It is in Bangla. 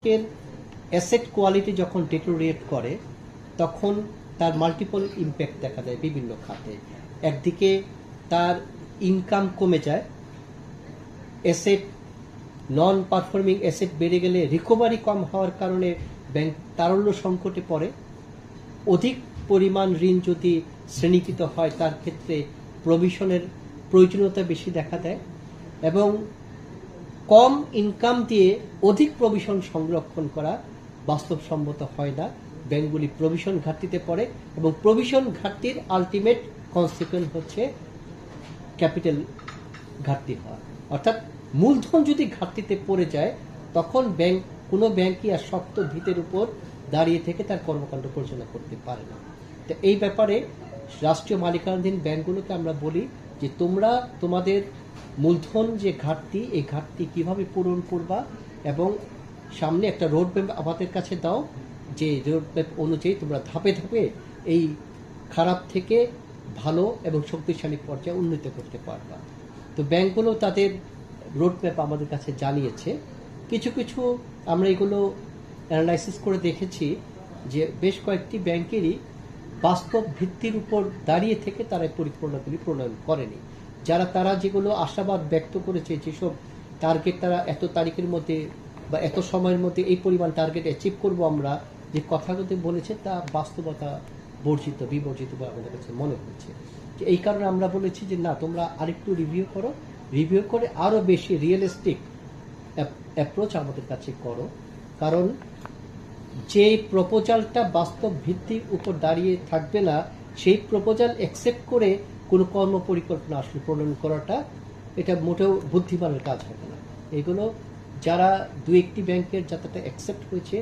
ব্যাংকের অ্যাসেট কোয়ালিটি যখন ডিটোরিয়েট করে তখন তার মাল্টিপল ইম্প্যাক্ট দেখা দেয় বিভিন্ন খাতে। একদিকে তার ইনকাম কমে যায়, অ্যাসেট নন পারফর্মিং অ্যাসেট বেড়ে গেলে রিকভারি কম হওয়ার কারণে ব্যাংক তারল্য সংকটে পড়ে। অধিক পরিমাণ ঋণ যদি শ্রেণীকৃত হয় তার ক্ষেত্রে প্রভিশনের প্রয়োজনীয়তা বেশি দেখা দেয়, এবং কম ইনকাম দিয়ে অধিক প্রভিশন সংরক্ষণ করা বাস্তবসম্মত হয় না। ব্যাংকগুলি প্রভিশন ঘাটতিতে পড়ে এবং প্রভিশন ঘাটতির আলটিমেট কনসিকুয়েন্স হচ্ছে ক্যাপিটাল ঘাটতি হওয়া। অর্থাৎ মূলধন যদি ঘাটতিতে পড়ে যায় তখন কোনো ব্যাংকই আর শক্ত ভিতের উপর দাঁড়িয়ে থেকে তার কর্মকাণ্ড পরিচালনা করতে পারে না। তো এই ব্যাপারে রাষ্ট্রীয় মালিকানাধীন ব্যাংকগুলোকে আমরা বলি যে তোমরা তোমাদের মূলধন যে ঘাটতি, এই ঘাটতি কিভাবে পূরণ করবা এবং সামনে একটা রোডম্যাপ আমাদের কাছে দাও, যে রোডম্যাপ অনুযায়ী তোমরা ধাপে ধাপে এই খারাপ থেকে ভালো এবং শক্তিশালী পর্যায়ে উন্নীত করতে পারবা। তো ব্যাংকগুলো তাদের রোডম্যাপ আমাদের কাছে জানিয়েছে। কিছু কিছু আমরা এগুলো অ্যানালাইসিস করে দেখেছি যে বেশ কয়েকটি ব্যাংকেরই বাস্তব ভিত্তির উপর দাঁড়িয়ে থেকে তারা পরিকল্পনাগুলি প্রণয়ন করেনি। তারা যেগুলো আশাবাদ ব্যক্ত করেছে, যেসব টার্গেট তারা এত তারিখের মধ্যে বা এত সময়ের মধ্যে এই পরিমাণ টার্গেট অ্যাচিভ করবো, আমরা যে কথাগুলো বলেছে তা বাস্তবতা বিবর্জিত বলে আমাদের কাছে মনে হচ্ছে। এই কারণে আমরা বলেছি যে না, তোমরা আরেকটু রিভিউ করে আরো বেশি রিয়েলিস্টিক অ্যাপ্রোচ আমাদের কাছে করো। কারণ যে প্রপোজালটা বাস্তব ভিত্তির উপর দাঁড়িয়ে থাকবে না, সেই প্রপোজাল অ্যাকসেপ্ট করে কোনো কর্ম পরিকল্পনা আসলে প্রণয়ন করাটা এটা মোটেও বুদ্ধিমানের কাজ হবে না। এগুলো যারা দু একটি ব্যাংকের যাতে অ্যাকসেপ্ট হয়েছে